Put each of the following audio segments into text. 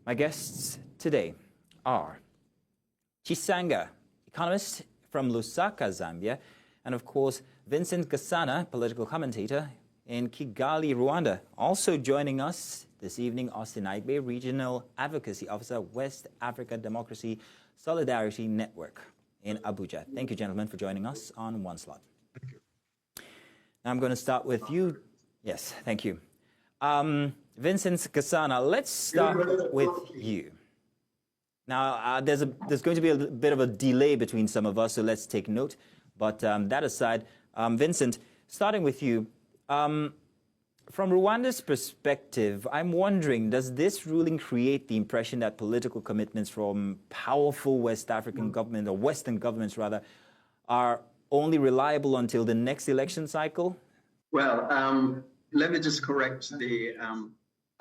My guests today are Chisanga, economist from Lusaka, Zambia, and of course, Vincent Gasana, political commentator in Kigali, Rwanda. Also joining us this evening, Austin Igbe, Regional Advocacy Officer, West Africa Democracy Solidarity Network in Abuja. Thank you, gentlemen, for joining us on One Slot. Thank you. Now I'm going to start with you. Yes, thank you. Vincent Gasana, let's start with you. Now, there's going to be a bit of a delay between some of us, so let's take note. But that aside, Vincent, starting with you, from Rwanda's perspective, I'm wondering, does this ruling create the impression that political commitments from powerful West African governments, or Western governments rather, are only reliable until the next election cycle? Well, let me just correct the,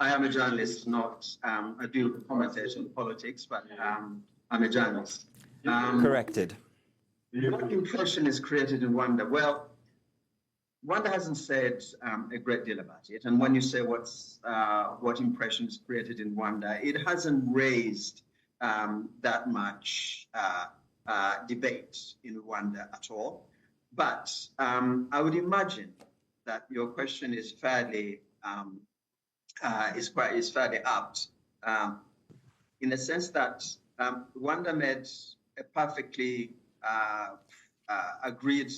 I am a journalist, not a dual commentator in politics, but I'm a journalist. Corrected. What impression is created in Rwanda? Well, Rwanda hasn't said a great deal about it. And when you say what impression is created in Rwanda, it hasn't raised that much debate in Rwanda at all. But I would imagine that your question is fairly fairly apt, in the sense that Rwanda made a perfectly agreed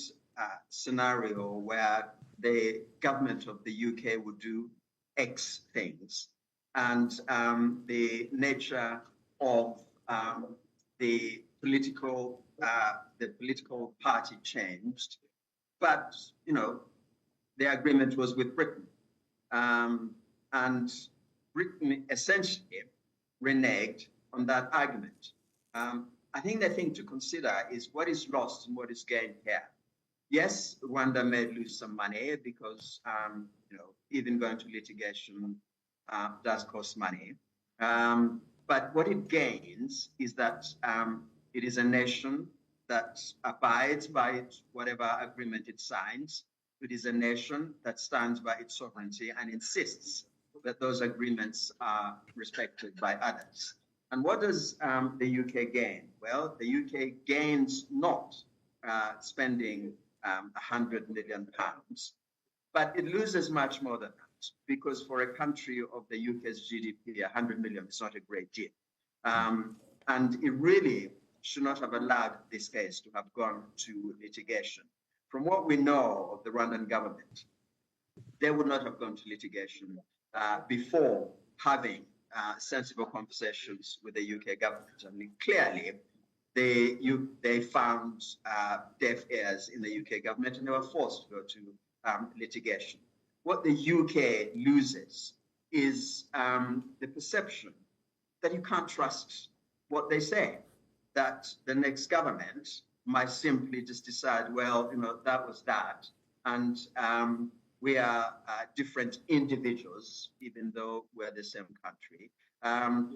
scenario where the government of the UK would do X things, and the nature of the political party changed, but the agreement was with Britain, and Britain essentially reneged on that argument. I think the thing to consider is what is lost and what is gained here. Yes, Rwanda may lose some money because even going to litigation does cost money. But what it gains is that it is a nation that abides by whatever agreement it signs. It is a nation that stands by its sovereignty and insists that those agreements are respected by others. And what does the UK gain? Well, the UK gains not spending £100 million, but it loses much more than that, because for a country of the UK's GDP, 100 million is not a great deal. And it really should not have allowed this case to have gone to litigation. From what we know of the Rwandan government, they would not have gone to litigation before having sensible conversations with the UK government. I mean, clearly, they found deaf ears in the UK government, and they were forced to go to litigation. What the UK loses is the perception that you can't trust what they say, that the next government might simply just decide, well, that was that, and we are different individuals, even though we're the same country.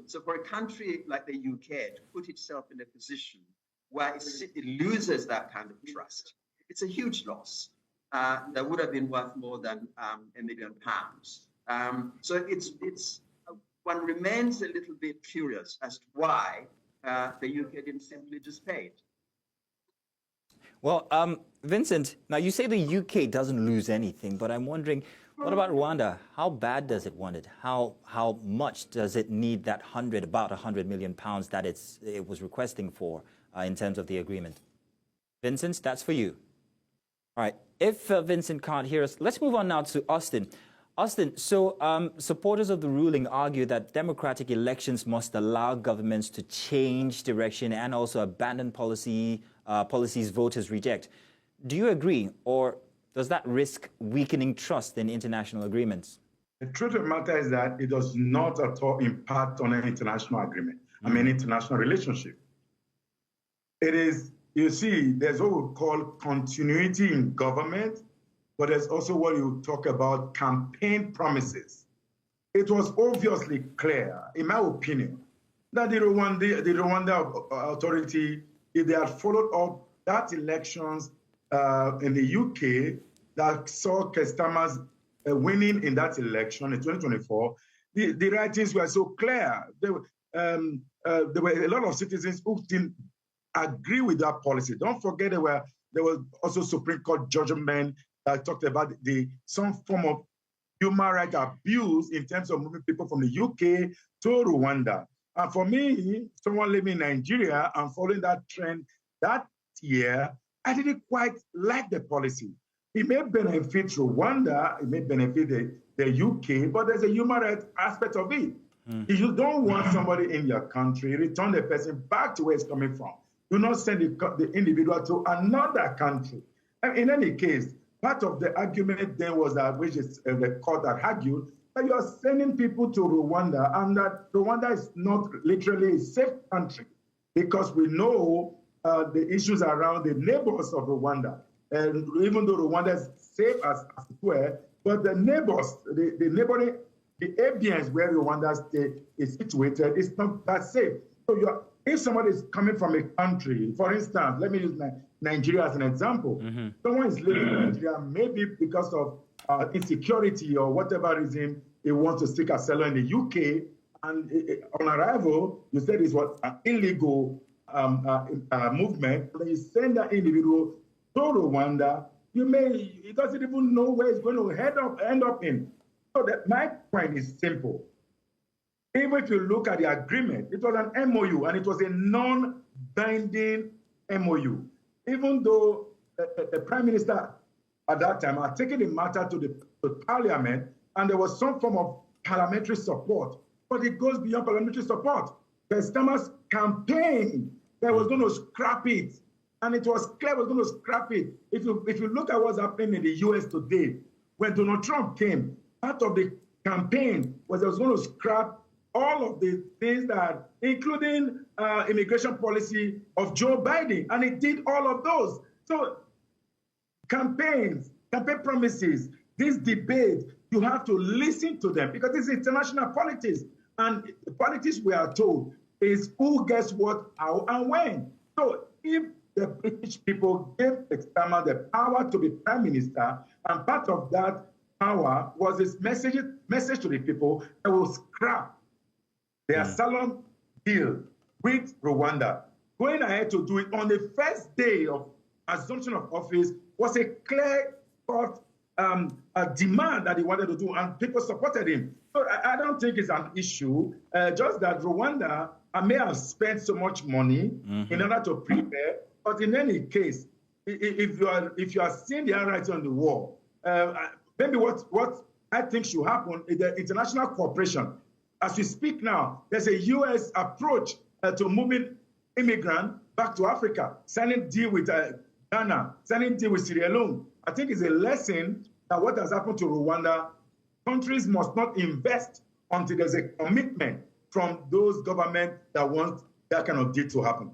So for a country like the UK to put itself in a position where it loses that kind of trust, it's a huge loss that would have been worth more than £1 million. So one remains a little bit curious as to why the UK didn't simply just pay it. Well, Vincent, now you say the UK doesn't lose anything, but I'm wondering, what about Rwanda? How bad does it want it? How much does it need that about £100 million that it was requesting for in terms of the agreement? Vincent, that's for you. All right. If Vincent can't hear us, let's move on now to Austin. Austin, so supporters of the ruling argue that democratic elections must allow governments to change direction and also abandon policies voters reject. Do you agree, or does that risk weakening trust in international agreements? The truth of the matter is that it does not at all impact on an international agreement, international relationship. It is, you see, there's what we call continuity in government, but there's also what you talk about campaign promises. It was obviously clear, in my opinion, that the Rwanda authority, if they had followed up that elections in the UK that saw Kestama's winning in that election in 2024, the writings were so clear. there were a lot of citizens who didn't agree with that policy. Don't forget there was also Supreme Court judgment that talked about some form of human rights abuse in terms of moving people from the UK to Rwanda. And for me, someone living in Nigeria and following that trend that year, I didn't quite like the policy. It may benefit Rwanda, it may benefit the UK, but there's a human rights aspect of it. If you don't want somebody in your country, return the person back to where it's coming from. Do not send the individual to another country. And in any case, part of the argument then was that, which is the court that argued, that you are sending people to Rwanda and that Rwanda is not literally a safe country because we know the issues around the neighbors of Rwanda. And even though Rwanda is safe as it were, but the neighbors, the neighboring, the areas where Rwanda state is situated is not that safe. So if somebody is coming from a country, for instance, let me use Nigeria as an example. Someone is living in Nigeria, maybe because of insecurity or whatever reason, he wants to seek asylum in the UK, and on arrival, you said it's what an illegal movement. When you send that individual to Rwanda, he doesn't even know where he's going to end up in. So my point is simple. Even if you look at the agreement, it was an MOU and it was a non-binding MOU. Even though the Prime Minister at that time had taken the matter to Parliament and there was some form of parliamentary support, but it goes beyond parliamentary support. The Starmer's campaign that was going to scrap it, and it was clear was going to scrap it. If you look at what's happening in the US today, when Donald Trump came, part of the campaign was going to scrap all of the things that, including immigration policy of Joe Biden, and it did all of those. So campaign promises, this debate, you have to listen to them because this is international politics. And the politics we are told is who gets what, how, and when. So if the British people gave Starmer the power to be prime minister, and part of that power was this message to the people that will scrap the asylum deal with Rwanda. Going ahead to do it on the first day of assumption of office was a clear-cut demand that he wanted to do, and people supported him. So I don't think it's an issue, just that Rwanda may have spent so much money in order to prepare, but in any case, if you are seeing the handwriting on the wall, maybe what I think should happen is the international cooperation. As we speak now, there's a U.S. approach to moving immigrants back to Africa, signing deal with Ghana, signing deal with Sierra Leone. I think it's a lesson that what has happened to Rwanda, countries must not invest until there's a commitment from those governments that want that kind of deal to happen.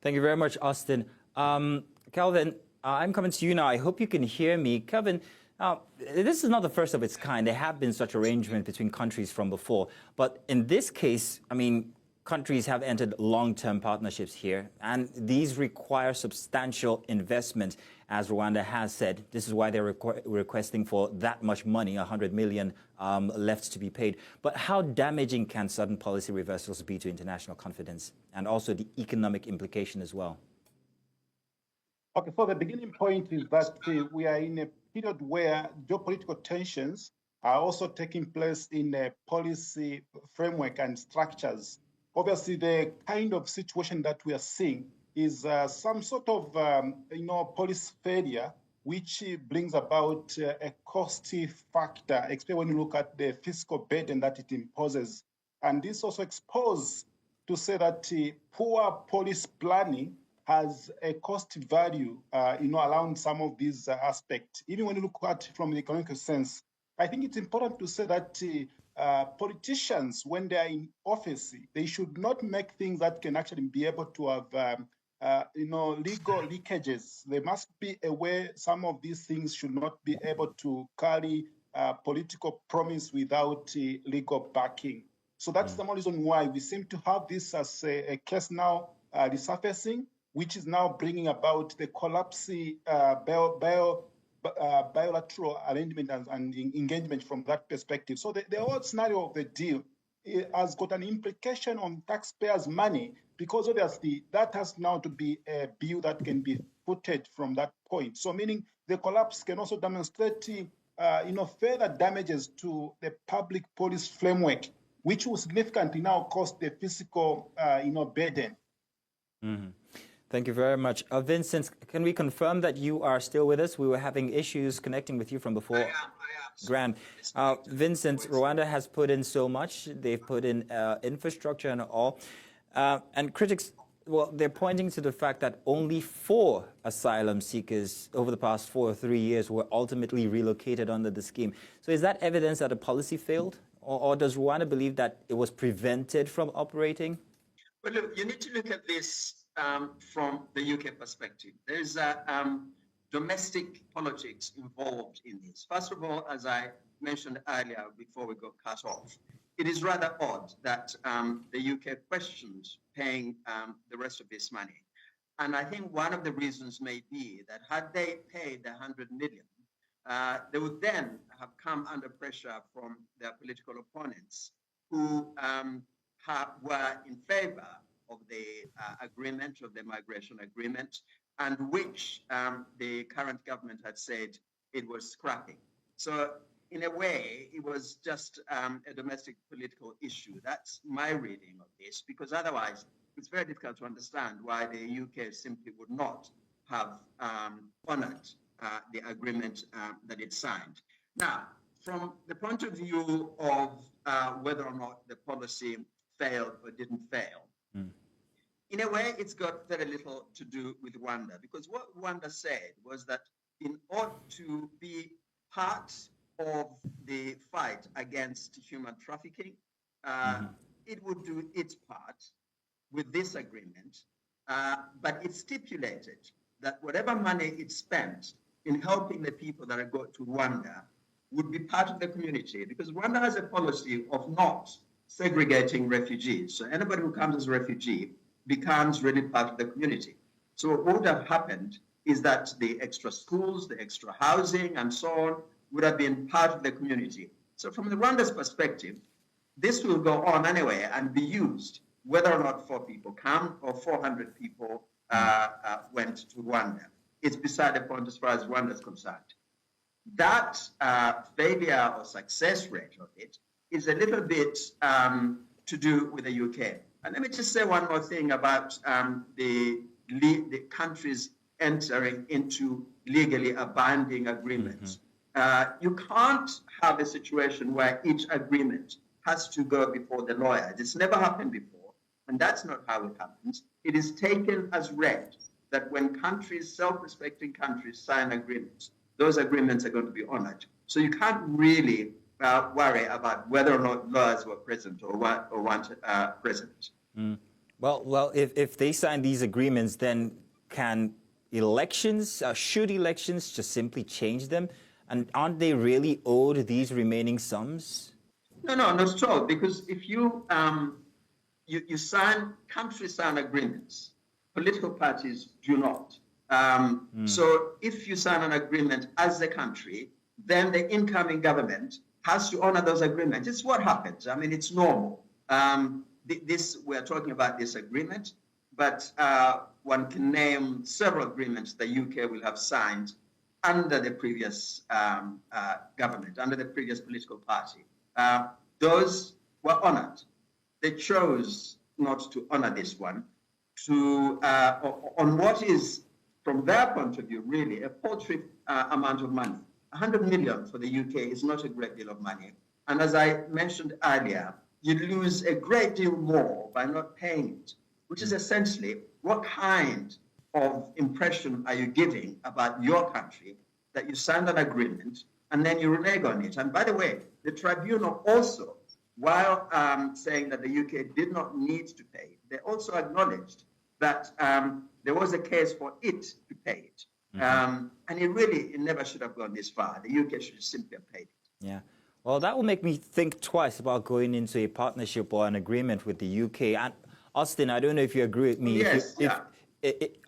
Thank you very much, Austin. Kelvin, I'm coming to you now. I hope you can hear me. Kelvin, this is not the first of its kind. There have been such arrangements between countries from before. But in this case, I mean, countries have entered long-term partnerships here, and these require substantial investment, as Rwanda has said. This is why they're requesting for that much money, 100 million left to be paid. But how damaging can sudden policy reversals be to international confidence and also the economic implication as well? Okay, so the beginning point is that we are in a period where geopolitical tensions are also taking place in a policy framework and structures. Obviously, the kind of situation that we are seeing is some sort of, policy failure, which brings about a costly factor, especially when you look at the fiscal burden that it imposes. And this also exposes to say that poor policy planning has a cost value, around some of these aspects. Even when you look at it from the economic sense, I think it's important to say that politicians, when they are in office, they should not make things that can actually be able to have, legal leakages. They must be aware some of these things should not be able to carry political promise without legal backing. So that's the reason why we seem to have this as a case now resurfacing, which is now bringing about the collapse bilateral arrangement and engagement from that perspective. So the whole scenario of the deal has got an implication on taxpayers' money, because obviously that has now to be a bill that can be footed from that point. So meaning the collapse can also demonstrate further damages to the public policy framework, which will significantly now cost the fiscal burden. Mm-hmm. Thank you very much. Vincent, can we confirm that you are still with us? We were having issues connecting with you from before. I am. Grand. Vincent, Rwanda has put in so much. They've put in infrastructure and all. And critics, well, they're pointing to the fact that only 4 asylum seekers over the past 4 or 3 years were ultimately relocated under the scheme. So is that evidence that a policy failed? Or does Rwanda believe that it was prevented from operating? Well, look, you need to look at this from the UK perspective. There's domestic politics involved in this. First of all, as I mentioned earlier before we got cut off, it is rather odd that the UK questioned paying the rest of this money. And I think one of the reasons may be that had they paid the 100 million, they would then have come under pressure from their political opponents who were in favor of the agreement, of the migration agreement, and which the current government had said it was scrapping. So in a way, it was just a domestic political issue. That's my reading of this, because otherwise it's very difficult to understand why the UK simply would not have honored the agreement that it signed. Now, from the point of view of whether or not the policy failed or didn't fail, in a way, it's got very little to do with Rwanda, because what Rwanda said was that in order to be part of the fight against human trafficking, it would do its part with this agreement, but it stipulated that whatever money it spent in helping the people that go to Rwanda would be part of the community, because Rwanda has a policy of not segregating refugees. So anybody who comes as a refugee becomes really part of the community. So what would have happened is that the extra schools, the extra housing, and so on would have been part of the community. So from the Rwanda's perspective, this will go on anyway and be used, whether or not 4 people come or 400 people went to Rwanda. It's beside the point as far as Rwanda is concerned. That failure or success rate of it is a little bit to do with the UK. And let me just say one more thing about the countries entering into legally binding agreements. You can't have a situation where each agreement has to go before the lawyers. It's never happened before, and that's not how it happens. It is taken as read that when countries, self-respecting countries, sign agreements, those agreements are going to be honored. So you can't really worry about whether or not lawyers were present or weren't present. Well, if they sign these agreements, then can elections, should elections just simply change them? And aren't they really owed these remaining sums? No, not at all. Because if you countries sign agreements, political parties do not. So if you sign an agreement as a country, then the incoming government has to honor those agreements. It's what happens. I mean, it's normal. We're talking about this agreement, but one can name several agreements the UK will have signed under the previous government, under the previous political party. Those were honored. They chose not to honor this one on what is, from their point of view, really a paltry amount of money. 100 million for the UK is not a great deal of money. And as I mentioned earlier, you lose a great deal more by not paying it, which is essentially what kind of impression are you giving about your country that you signed an agreement and then you renege on it. And by the way, the tribunal also, while saying that the UK did not need to pay, they also acknowledged that there was a case for it to pay it. And it never should have gone this far. The UK should simply have paid it. Yeah. Well, that will make me think twice about going into a partnership or an agreement with the UK. And Austin, I don't know if you agree with me. Yes,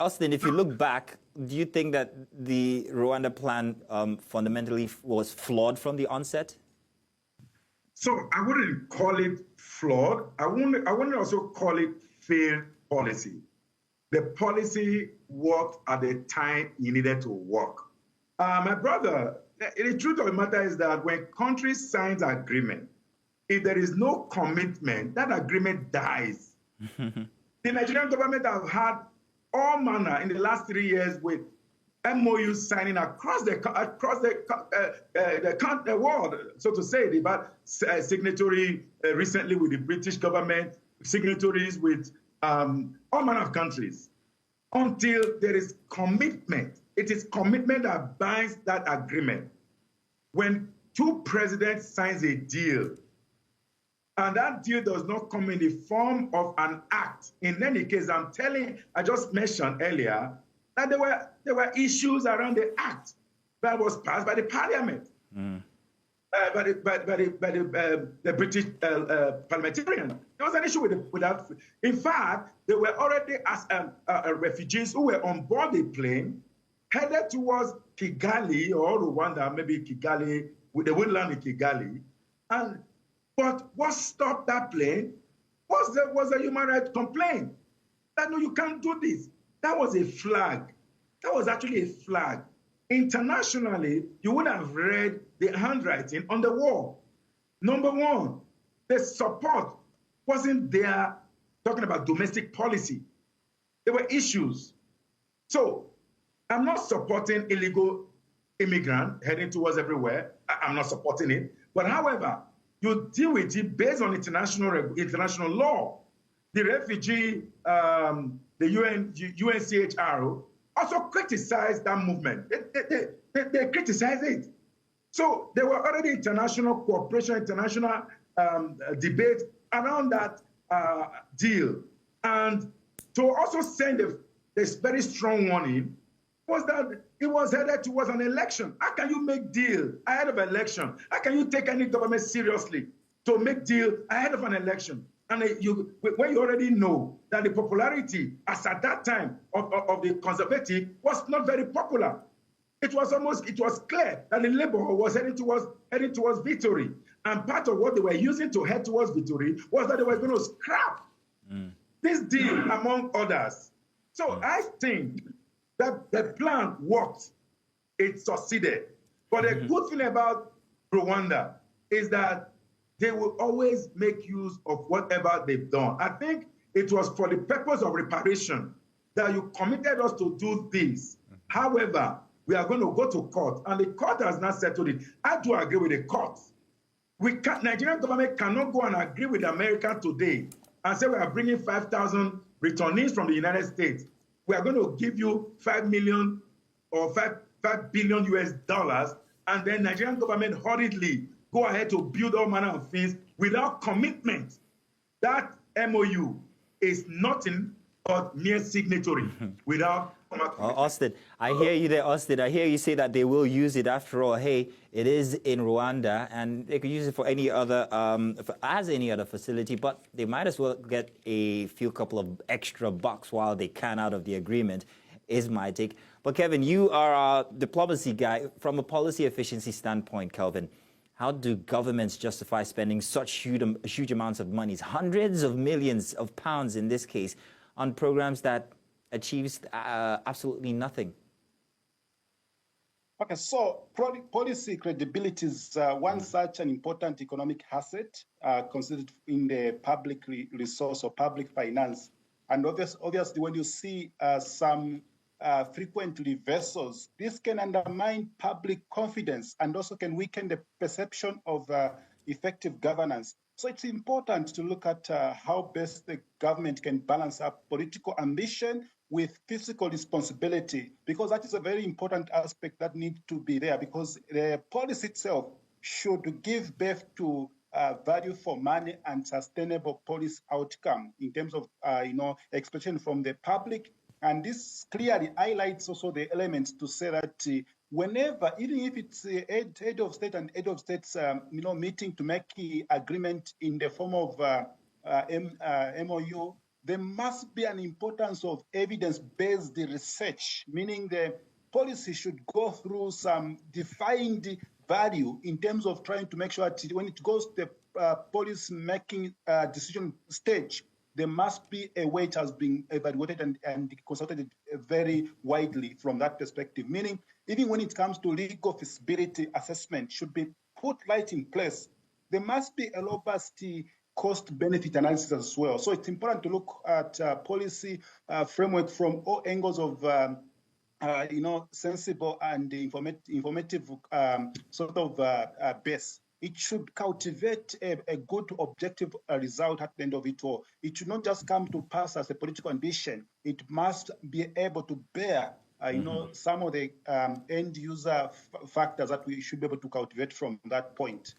Austin, if you look back, do you think that the Rwanda plan fundamentally was flawed from the onset? So I wouldn't call it flawed. I wouldn't also call it failed policy. The policy worked at the time it needed to work. My brother, the truth of the matter is that when countries sign an agreement, if there is no commitment, that agreement dies. The Nigerian government have had all manner in the last 3 years with MOU signing across the world, so to say. But signatory recently with the British government, signatories with all manner of countries. Until there is commitment, it is commitment that binds that agreement. When two presidents signs a deal, and that deal does not come in the form of an act. In any case, I just mentioned earlier that there were issues around the act that was passed by the parliament, by the British parliamentarian. There was an issue with that. In fact, there were already refugees who were on board the plane headed towards Kigali or Rwanda, maybe Kigali, they would land in Kigali. But what stopped that plane was a human rights complaint that no, you can't do this. That was a flag. That was actually a flag. Internationally, you would have read the handwriting on the wall. Number one, the support wasn't there talking about domestic policy. There were issues. So I'm not supporting illegal immigrants heading towards everywhere. I'm not supporting it. But however, you deal with it based on international law. The refugee, the UNHCR also criticized that movement. They criticized it. So there were already international cooperation, international debate around that deal. And to also send this very strong warning was that it was headed towards an election. How can you make deal ahead of an election? How can you take any government seriously to make deal ahead of an election? And when you already know that the popularity as at that time of the conservative was not very popular, it was clear that the Labour was heading towards victory. And part of what they were using to head towards victory was that they were going to scrap this deal among others. So I think that the plan worked. It succeeded. But the good thing about Rwanda is that they will always make use of whatever they've done. I think it was for the purpose of reparation that you committed us to do this. However, we are going to go to court, and the court has not settled it. I do agree with the court. Nigerian government cannot go and agree with America today and say we are bringing 5,000 returnees from the United States. We are going to give you 5 million or 5 billion US dollars, and then Nigerian government hurriedly go ahead to build all manner of things without commitment. That MOU is nothing but mere signatory without Austin, I hear you there, Austin. I hear you say that they will use it after all. Hey, it is in Rwanda, and they could use it for any other, as any other facility, but they might as well get a couple of extra bucks while they can out of the agreement, is my take. But Kevin, you are a diplomacy guy. From a policy efficiency standpoint, Kelvin, how do governments justify spending such huge amounts of money, hundreds of millions of pounds in this case, on programs that achieves absolutely nothing? Okay, so policy credibility is one such an important economic asset considered in the public resource or public finance. And obviously, when you see some frequent reversals, this can undermine public confidence and also can weaken the perception of effective governance. So it's important to look at how best the government can balance up political ambition with fiscal responsibility, because that is a very important aspect that needs to be there, because the policy itself should give birth to value for money and sustainable policy outcome in terms of expectation from the public. And this clearly highlights also the elements to say that whenever, even if it's head of state and head of states, meeting to make the agreement in the form of MOU, there must be an importance of evidence-based research, meaning the policy should go through some defined value in terms of trying to make sure that when it goes to the policy-making decision stage, there must be a way it has been evaluated and consulted very widely from that perspective. Meaning, even when it comes to legal feasibility assessment should be put right in place, there must be a robust cost-benefit analysis as well. So it's important to look at policy framework from all angles of sensible and informative sort of base. It should cultivate a good objective result at the end of it all. It should not just come to pass as a political ambition. It must be able to bear, some of the end user factors that we should be able to cultivate from that point.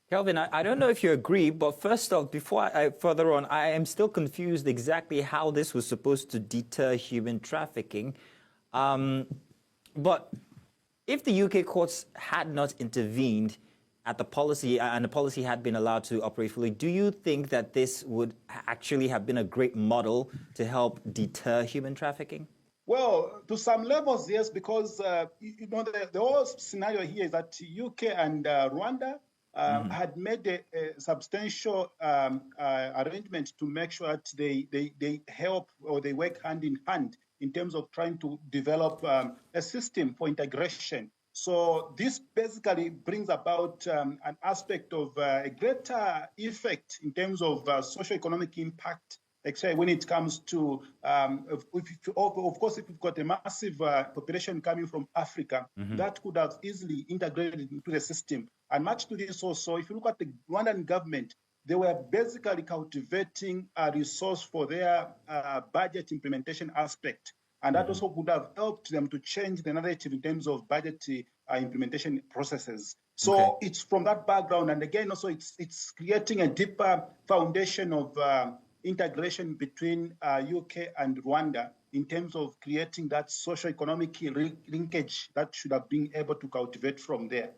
Kelvin, I don't know if you agree, but first off, before I further on, I am still confused exactly how this was supposed to deter human trafficking. But if the UK courts had not intervened at the policy and the policy had been allowed to operate fully, do you think that this would actually have been a great model to help deter human trafficking? Well, to some levels, yes, because the whole scenario here is that UK and Rwanda had made a substantial arrangement to make sure that they help or they work hand in hand in terms of trying to develop a system for integration. So this basically brings about an aspect of a greater effect in terms of socio-economic impact, except when it comes to, of course, if you've got a massive population coming from Africa, that could have easily integrated into the system. And much to this also, if you look at the Rwandan government, they were basically cultivating a resource for their budget implementation aspect. And that also would have helped them to change the narrative in terms of budget implementation processes. So it's from that background. And again, also it's creating a deeper foundation of integration between UK and Rwanda in terms of creating that socio-economic linkage that should have been able to cultivate from there.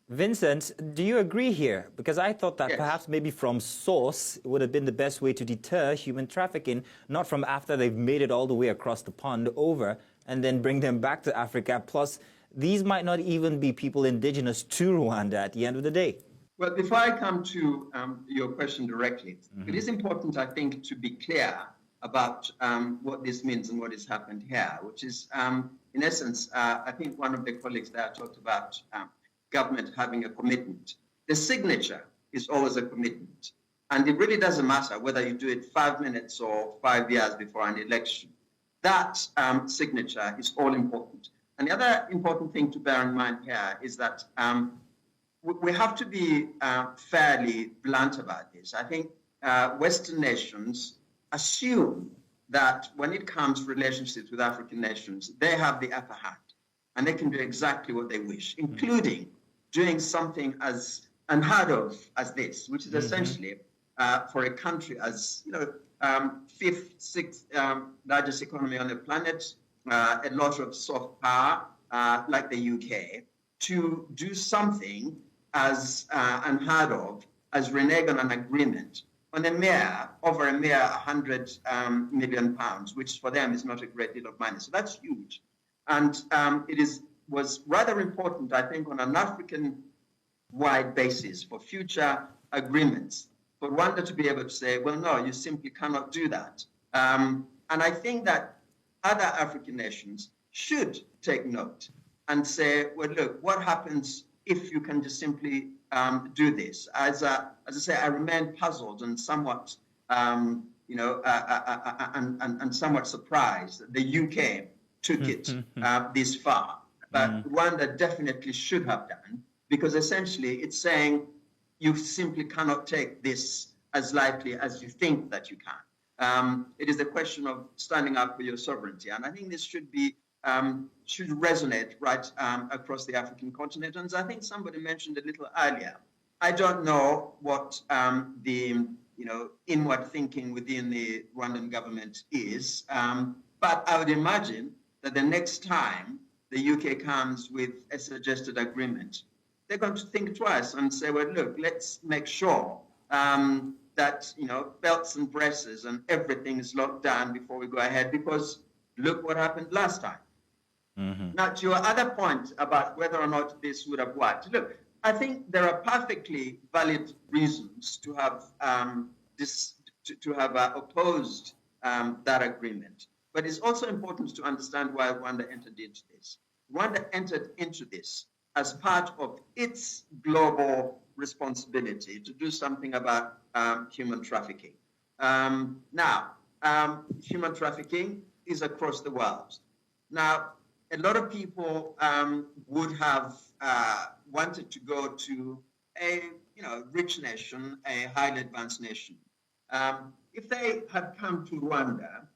Vincent, do you agree here? Because I thought that perhaps maybe from source it would have been the best way to deter human trafficking, not from after they've made it all the way across the pond over and then bring them back to Africa. Plus, these might not even be people indigenous to Rwanda at the end of the day. Well, before I come to your question directly, it is important, I think, to be clear about what this means and what has happened here, which is, in essence, I think one of the colleagues there talked about government having a commitment. The signature is always a commitment. And it really doesn't matter whether you do it 5 minutes or 5 years before an election. That signature is all important. And the other important thing to bear in mind here is that we have to be fairly blunt about this. I think Western nations assume that when it comes to relationships with African nations, they have the upper hand and they can do exactly what they wish, including doing something as unheard of as this, which is essentially for a country as, fifth, sixth largest economy on the planet, a lot of soft power like the UK, to do something as unheard of as renege on an agreement on over a mere 100 million pounds, which for them is not a great deal of money. So that's huge. And was rather important, I think, on an African-wide basis for future agreements, for Rwanda to be able to say, well, no, you simply cannot do that. And I think that other African nations should take note and say, well, look, what happens if you can just simply do this? As I say, I remain puzzled and somewhat, and somewhat surprised that the UK took it this far. But Rwanda definitely should have done, because essentially it's saying you simply cannot take this as lightly as you think that you can. It is a question of standing up for your sovereignty. And I think this should resonate right across the African continent. And I think somebody mentioned a little earlier, I don't know what the inward thinking within the Rwandan government is, but I would imagine that the next time the UK comes with a suggested agreement, they're going to think twice and say, well, look, let's make sure that belts and braces and everything is locked down before we go ahead, because look what happened last time. Now, to your other point about whether or not this would have worked, look, I think there are perfectly valid reasons to have opposed that agreement. But it's also important to understand why Rwanda entered into this. Rwanda entered into this as part of its global responsibility to do something about human trafficking. Now, human trafficking is across the world. Now, a lot of people would have wanted to go to a rich nation, a highly advanced nation. If they had come to Rwanda,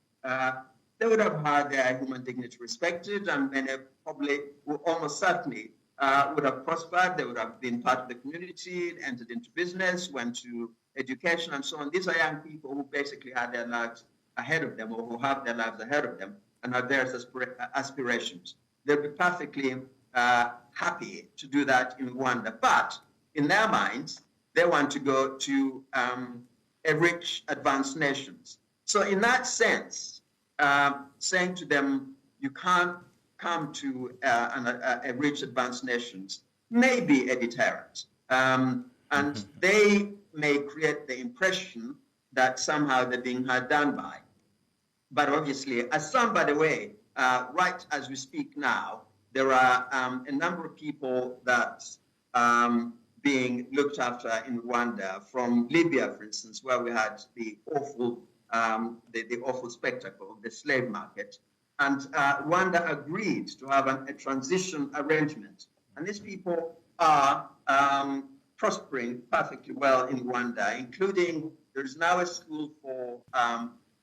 they would have had their human dignity respected, and many probably, almost certainly, would have prospered. They would have been part of the community, entered into business, went to education, and so on. These are young people who basically had their lives ahead of them, or who have their lives ahead of them, and have various aspirations. They'll be perfectly happy to do that in Rwanda. But in their minds, they want to go to a rich, advanced nations. So in that sense, saying to them, you can't come to a rich, advanced nations may be a deterrent. And they may create the impression that somehow they're being hard done by. But obviously, as some, by the way, right as we speak now, there are a number of people that being looked after in Rwanda, from Libya, for instance, where we had the awful spectacle of the slave market. And Rwanda agreed to have a transition arrangement. And these people are prospering perfectly well in Rwanda, including there is now a school for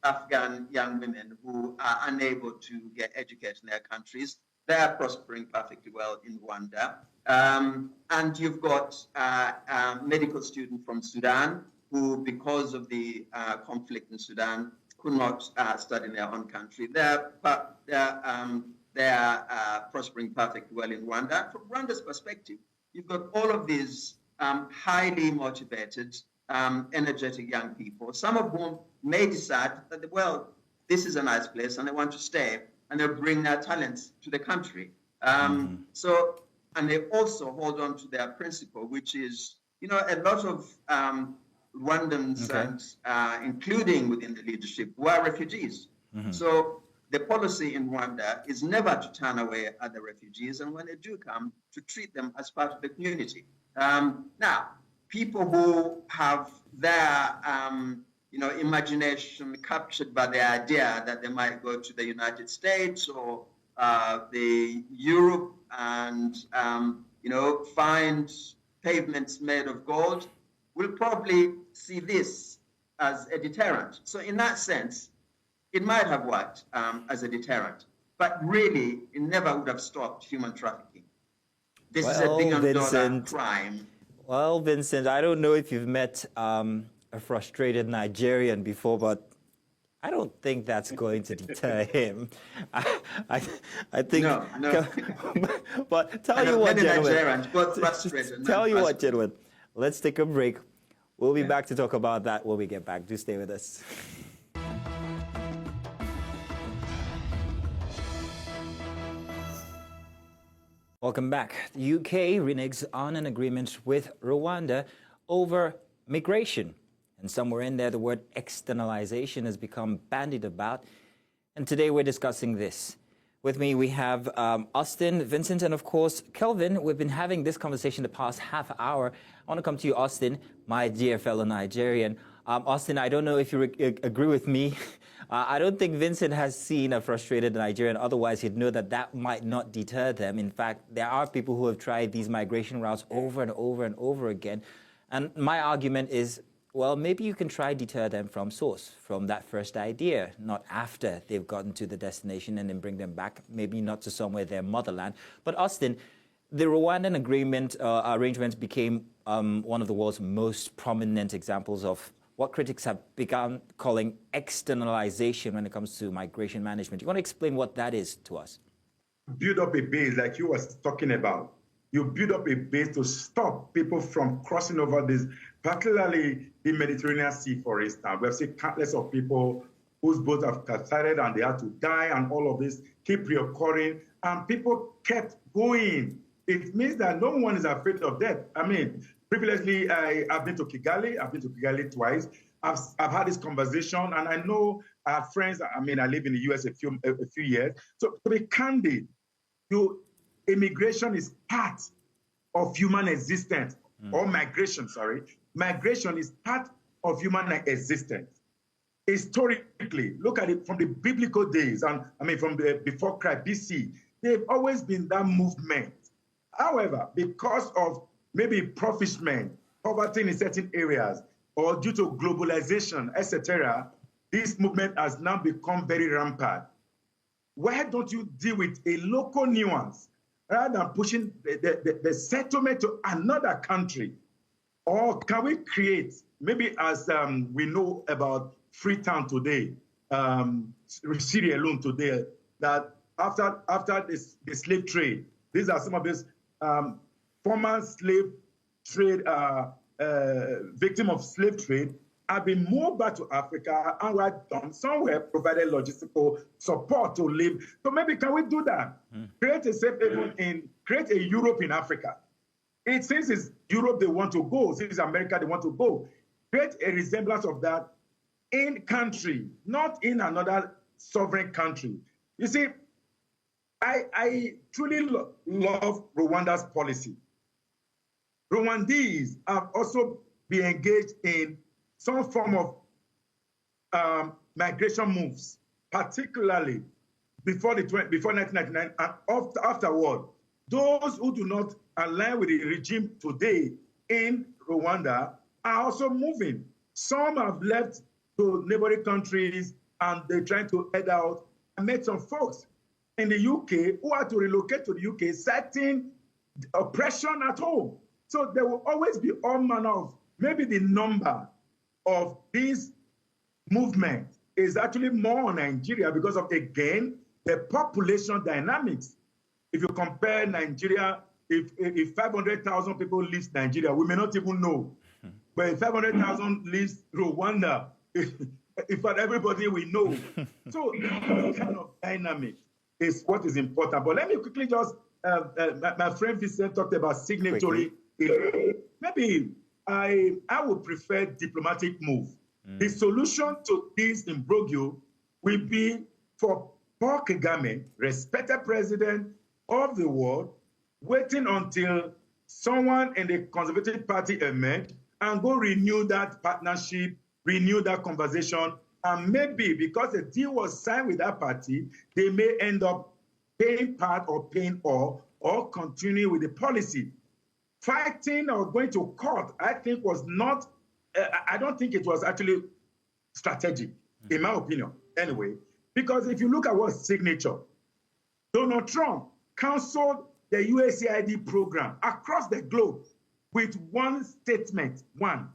Afghan young women who are unable to get educated in their countries. They are prospering perfectly well in Rwanda. And you've got a medical student from Sudan who, because of the conflict in Sudan, could not study in their own country. They're prospering perfectly well in Rwanda. From Rwanda's perspective, you've got all of these highly motivated, energetic young people, some of whom may decide that, well, this is a nice place and they want to stay, and they'll bring their talents to the country. And they also hold on to their principle, which is, a lot of Rwandans, and including within the leadership, were refugees. So the policy in Rwanda is never to turn away other refugees, and when they do come, to treat them as part of the community. Now, people who have their imagination captured by the idea that they might go to the United States or the Europe and find pavements made of gold, will probably see this as a deterrent. So in that sense, it might have worked as a deterrent, but really it never would have stopped human trafficking. This is a $1 billion crime. Well, Vincent, I don't know if you've met a frustrated Nigerian before, but I don't think that's going to deter him. I think. No. But tell you what, gentlemen. Tell you what, gentlemen. Let's take a break. We'll be back to talk about that when we get back. Do stay with us. Welcome back. The UK reneges on an agreement with Rwanda over migration. And somewhere in there, the word externalization has become bandied about. And today we're discussing this. With me, we have Austin, Vincent, and of course, Kelvin. We've been having this conversation the past half hour. I want to come to you, Austin, my dear fellow Nigerian. Austin, I don't know if you agree with me. I don't think Vincent has seen a frustrated Nigerian. Otherwise, he'd know that that might not deter them. In fact, there are people who have tried these migration routes over and over and over again. And my argument is, well, maybe you can try deter them from source, from that first idea, not after they've gotten to the destination and then bring them back, maybe not to somewhere their motherland. But Austin, the Rwandan arrangement became one of the world's most prominent examples of what critics have begun calling externalization when it comes to migration management. You want to explain what that is to us? Build up a base like you was talking about. You build up a base to stop people from crossing over this, particularly the Mediterranean Sea, for instance. We have seen countless of people whose boats have capsized and they had to die, and all of this keep reoccurring. and people kept going. It means that no one is afraid of death. I mean, previously, I've been to Kigali. I've been to Kigali twice. I've had this conversation, and I know I have friends. I mean, I live in the US a few years. So to be candid, immigration is part of human existence, or migration, sorry. Migration is part of human existence. Historically, look at it from the biblical days, and I mean from before Christ, BC, they've always been that movement. However, because of maybe profishment, poverty in certain areas, or due to globalization, etc., this movement has now become very rampant. Why don't you deal with a local nuance rather than pushing the settlement to another country? Or can we create, maybe as we know about Freetown today, Syria alone today, that after the slave trade, these are some of these former slave trade, victim of slave trade, have been moved back to Africa and were done somewhere, provided logistical support to live. So maybe can we do that? Create a safe haven create a Europe in Africa. Since it's Europe they want to go, since it's America they want to go, create a resemblance of that in country, not in another sovereign country. You see, I truly love Rwanda's policy. Rwandese have also been engaged in some form of migration moves, particularly before 1999 and afterward. Those who do not align with the regime today in Rwanda are also moving. Some have left to neighboring countries and they're trying to head out. I met some folks in the UK who had to relocate to the UK, citing oppression at home. So there will always be all manner of, maybe the number of these movements is actually more on Nigeria because of, again, the population dynamics. If you compare Nigeria, if 500,000 people leave Nigeria, we may not even know. But if 500,000 leaves Rwanda, in fact, everybody we know. So that kind of dynamic is what is important. But let me quickly just, my friend Vincent talked about signatory. Maybe I would prefer diplomatic move. The solution to this imbroglio will be for Paul Kagame, respected president of the world, waiting until someone in the Conservative Party emerge and go renew that partnership, renew that conversation, and maybe because the deal was signed with that party, they may end up paying part or paying all, or continue with the policy. Fighting or going to court, I think was not, I don't think it was actually strategic, in my opinion, anyway, because if you look at what signature, Donald Trump canceled the USAID program across the globe with one statement, one.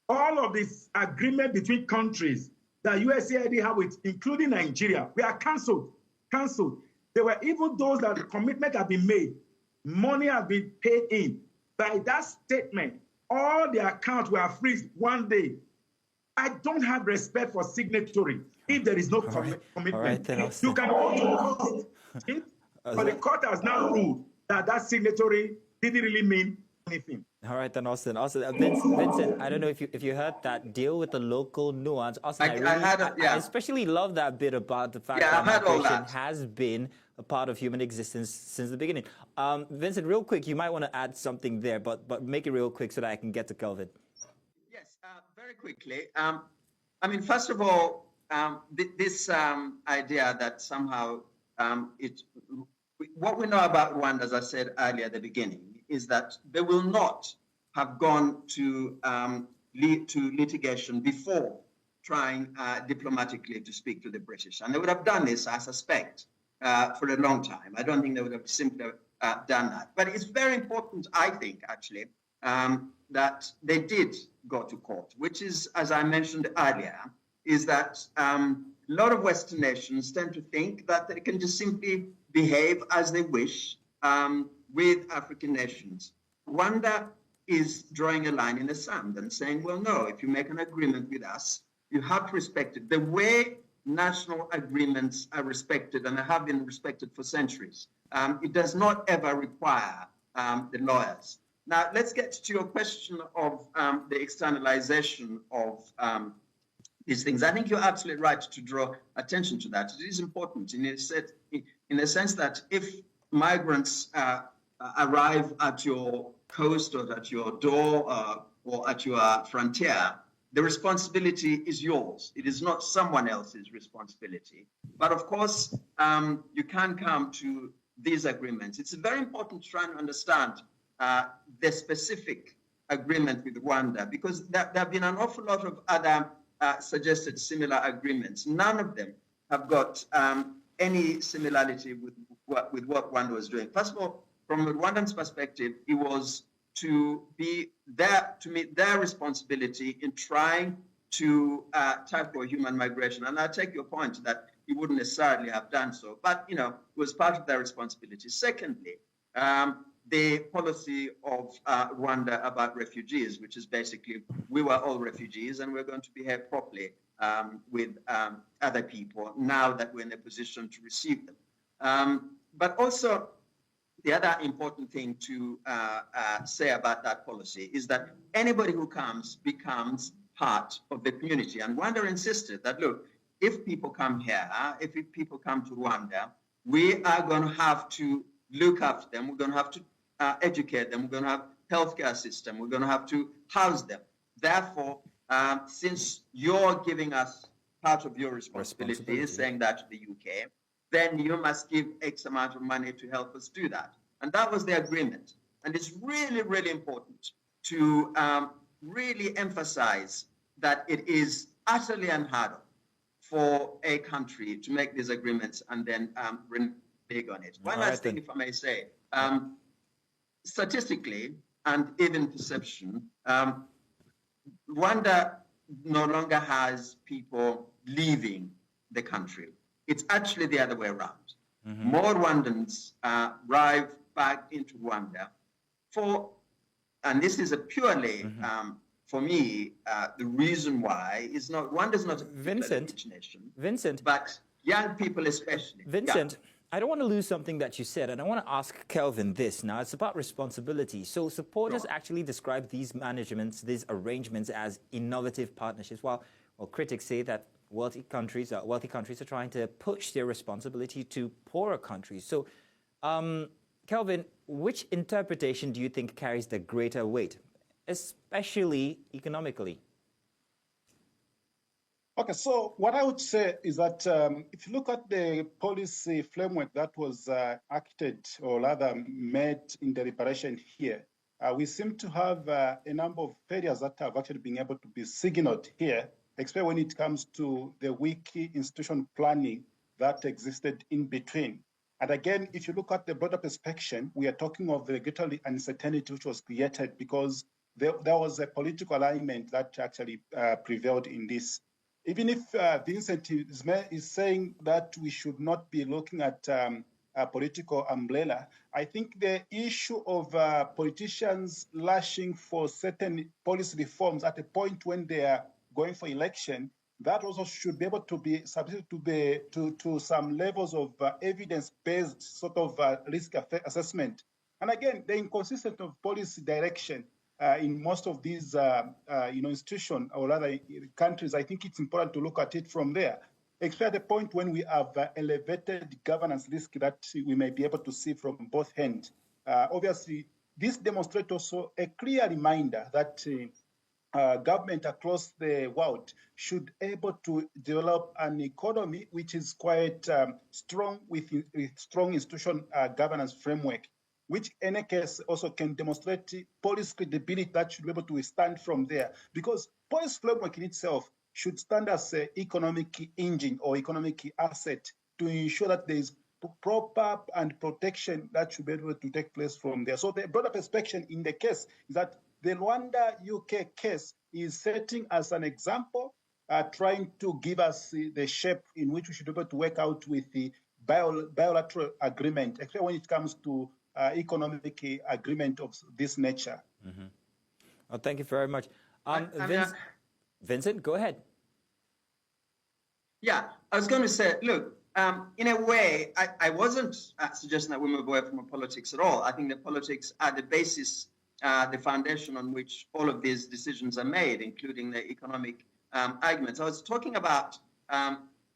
All of this agreement between countries that USAID have with, including Nigeria, we are canceled. There were even those that the commitment had been made, money had been paid in. By that statement, all the accounts were freezed one day. I don't have respect for signatory if there is no commitment. You can go to court, but the court has now ruled that that signatory didn't really mean anything. All right, then, Austin. Vincent, I don't know if you heard that deal with the local nuance. Austin, I especially love that bit about the fact that migration has been a part of human existence since the beginning. Vincent, real quick, you might want to add something there, but make it real quick so that I can get to Kelvin. Yes, very quickly. I mean, first of all, this idea that somehow what we know about Rwanda, as I said earlier at the beginning, is that they will not have gone to litigation before trying diplomatically to speak to the British. And they would have done this, I suspect, for a long time. I don't think they would have simply done that. But it's very important, I think, actually, that they did go to court, which is, as I mentioned earlier, is that a lot of Western nations tend to think that they can just simply behave as they wish with African nations. Rwanda is drawing a line in the sand and saying, well, no, if you make an agreement with us, you have to respect it. The way national agreements are respected and have been respected for centuries. It does not ever require the lawyers. Now, let's get to your question of the externalization of these things. I think you're absolutely right to draw attention to that. It is important in a sense that if migrants arrive at your coast or at your door or at your frontier, the responsibility is yours. It is not someone else's responsibility. But of course, you can come to these agreements. It's very important to try and understand the specific agreement with Rwanda, because there have been an awful lot of other suggested similar agreements. None of them have got any similarity with what Rwanda was doing. First of all, from a Rwandan's perspective, it was to be there to meet their responsibility in trying to tackle human migration. And I take your point that he wouldn't necessarily have done so, but it was part of their responsibility. Secondly, the policy of Rwanda about refugees, which is basically we were all refugees and we're going to behave properly with other people now that we're in a position to receive them. But also, the other important thing to say about that policy is that anybody who comes becomes part of the community. And Rwanda insisted that, look, if people come here, if people come to Rwanda, we are going to have to look after them. We're going to have to educate them. We're going to have healthcare system. We're going to have to house them. Therefore, since you're giving us part of your responsibility is saying that to the UK, then you must give X amount of money to help us do that. And that was the agreement. And it's really, really important to really emphasize that it is utterly unheard of for a country to make these agreements and then renege on it. One last thing, if I may say, statistically and even perception, Rwanda no longer has people leaving the country. It's actually the other way around. Mm-hmm. More Rwandans arrive back into Rwanda and this is a purely, for me, the reason why is not, Rwanda's not a rich nation. Vincent. But young people especially. Vincent, I don't want to lose something that you said, and I want to ask Kelvin this. Now, it's about responsibility. So supporters actually describe these managements, these arrangements as innovative partnerships, while critics say that wealthy countries are trying to push their responsibility to poorer countries. So, Kelvin, which interpretation do you think carries the greater weight, especially economically? Okay, so what I would say is that if you look at the policy framework that was acted or rather made in deliberation here, we seem to have a number of failures that have actually been able to be signaled here, especially when it comes to the weak institution planning that existed in between. And again, if you look at the broader perspective, we are talking of the regulatory uncertainty which was created because there was a political alignment that actually prevailed in this. Even if Vincent is saying that we should not be looking at a political umbrella, I think the issue of politicians lashing for certain policy reforms at a point when they are going for election, that also should be able to be subject to some levels of evidence-based sort of risk assessment. And again, the inconsistency of policy direction in most of these institutions or rather countries, I think it's important to look at it from there. Especially at the point when we have elevated governance risk that we may be able to see from both ends. Obviously, this demonstrates also a clear reminder that government across the world should be able to develop an economy which is quite strong with strong institution governance framework, which in any case also can demonstrate policy credibility that should be able to withstand from there. Because policy framework in itself should stand as an economic engine or economic asset to ensure that there is proper and protection that should be able to take place from there. So the broader perspective in the case is that the Rwanda-UK case is setting as an example, trying to give us the shape in which we should be able to work out with the bilateral agreement, especially when it comes to economic agreement of this nature. Mm-hmm. Well, thank you very much. Vincent, go ahead. Yeah, I was going to say, look, in a way, I wasn't suggesting that we move away from politics at all. I think that politics are the basis, the foundation on which all of these decisions are made, including the economic arguments. I was talking about,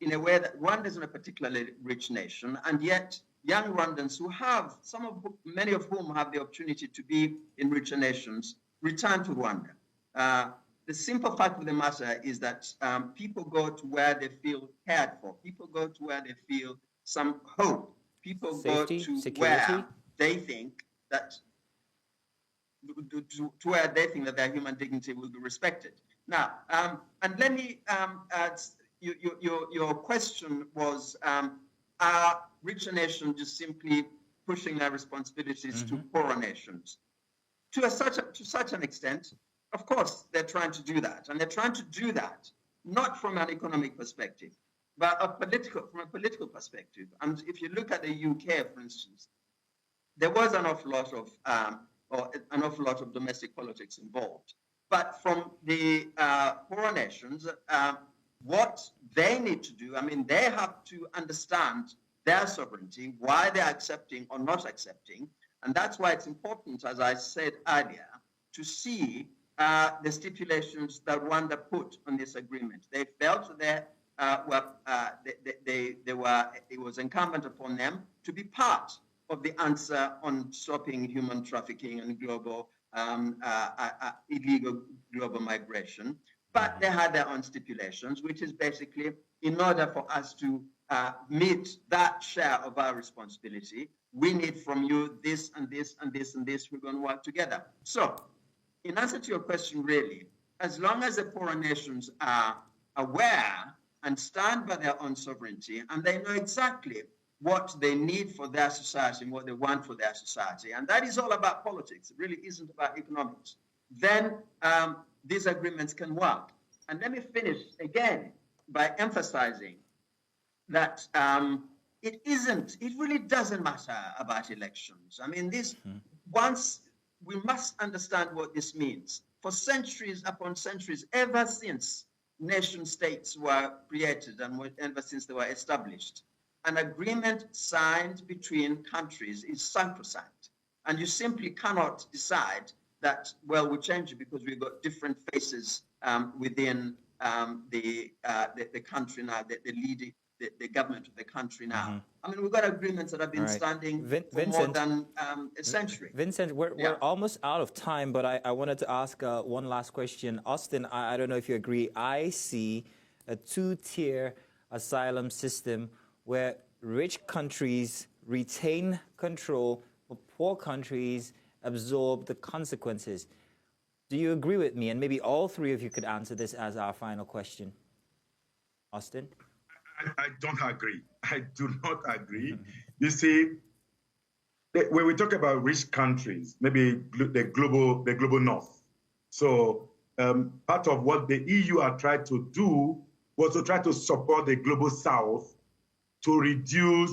in a way, that Rwanda isn't a particularly rich nation, and yet young Rwandans who have, many of whom have the opportunity to be in richer nations, return to Rwanda. The simple fact of the matter is that people go to where they feel cared for. People go to where they feel some hope. People Safety, go to security? where they think that to where they think that their human dignity will be respected. Now, and let me your question was, are richer nations just simply pushing their responsibilities to poorer nations? To such an extent, of course, they're trying to do that. And they're trying to do that not from an economic perspective, but from a political perspective. And if you look at the UK, for instance, there was an awful lot of domestic politics involved. But from the poorer nations, what they need to do, I mean, they have to understand their sovereignty, why they're accepting or not accepting. And that's why it's important, as I said earlier, to see the stipulations that Rwanda put on this agreement. They felt that it was incumbent upon them to be part of the answer on stopping human trafficking and global illegal global migration. But they had their own stipulations, which is basically, in order for us to meet that share of our responsibility, we need from you this and this and this and this. We're going to work together. So, in answer to your question, really, as long as the poorer nations are aware and stand by their own sovereignty, and they know exactly what they need for their society and what they want for their society, and that is all about politics, it really isn't about economics, then these agreements can work. And let me finish again by emphasizing that it really doesn't matter about elections. I mean, once we must understand what this means. For centuries upon centuries, ever since nation states were created and ever since they were established, an agreement signed between countries is sacrosanct. And you simply cannot decide that, well, we change it because we've got different faces within the country now, the government of the country now. I mean, we've got agreements that have been standing for more than a century. Vincent, we're almost out of time, but I wanted to ask one last question. Austin, I don't know if you agree. I see a two-tier asylum system where rich countries retain control, but poor countries absorb the consequences. Do you agree with me? And maybe all three of you could answer this as our final question. Austin? I don't agree. I do not agree. You see, when we talk about rich countries, maybe the global north. So part of what the EU are trying to do was to try to support the global south to deal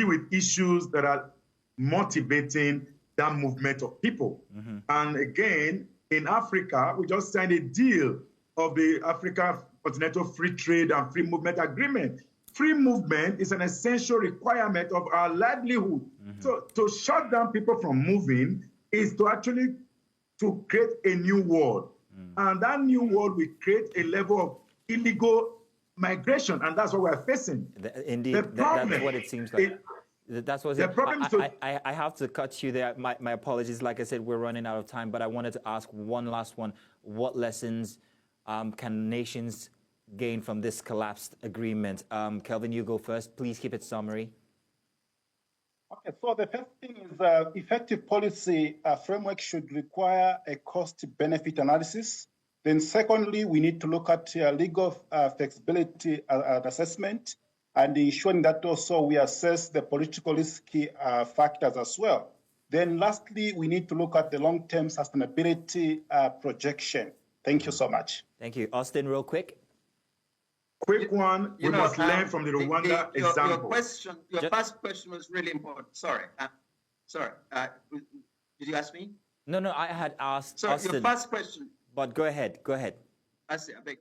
with issues that are motivating that movement of people. And again, in Africa, we just signed a deal of the Africa Continental Free Trade and Free Movement Agreement. Free movement is an essential requirement of our livelihood. So to shut down people from moving is to actually to create a new world. And that new world will create a level of illegal migration, and that's what we're facing. Indeed, that's what it seems like. That's what the problem is I have to cut you there. My apologies. Like I said, we're running out of time, but I wanted to ask one last one. What lessons can nations gain from this collapsed agreement? Kelvin, you go first. Please keep it summary. Okay, so the first thing is effective policy framework should require a cost-benefit analysis. Then secondly, we need to look at legal flexibility assessment and ensuring that also we assess the political risky factors as well. Then lastly, we need to look at the long-term sustainability projection. Thank you so much. Thank you. Austin, real quick. Quick one, we must learn from the Rwanda example. Your first question was really important. Sorry. Did you ask me? No, I had asked Sorry, Austin. your first question. But go ahead. I see. I beg.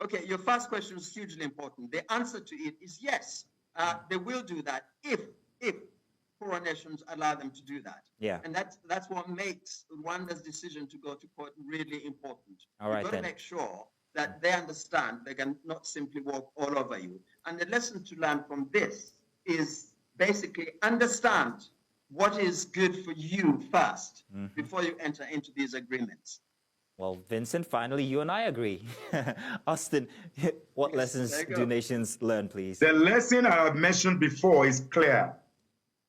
Okay, your first question is hugely important. The answer to it is yes. They will do that if foreign nations allow them to do that. Yeah. And that's what makes Rwanda's decision to go to court really important. All right, You've got then. to make sure that they understand they can not simply walk all over you. And the lesson to learn from this is basically understand what is good for you first before you enter into these agreements. Well, Vincent, finally, you and I agree. Austin, what Yes, lessons there you do go. nations learn, please? The lesson I have mentioned before is clear.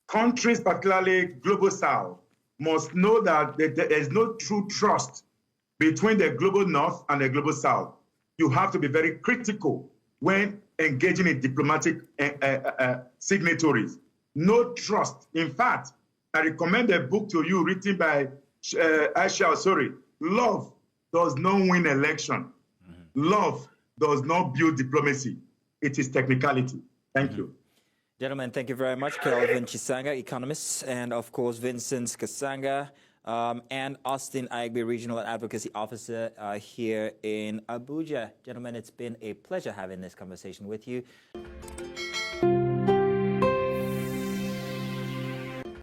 Countries, particularly Global South, must know that there is no true trust between the Global North and the Global South. You have to be very critical when engaging in diplomatic signatories. No trust. In fact, I recommend a book to you written by Aisha Osori. Love does not win election. Love does not build diplomacy. It is technicality. Thank you. Gentlemen, thank you very much. Kelvin Chisanga, economist, and of course, Vincent Kasanga, and Austin Aigbe, Regional Advocacy Officer here in Abuja. Gentlemen, it's been a pleasure having this conversation with you.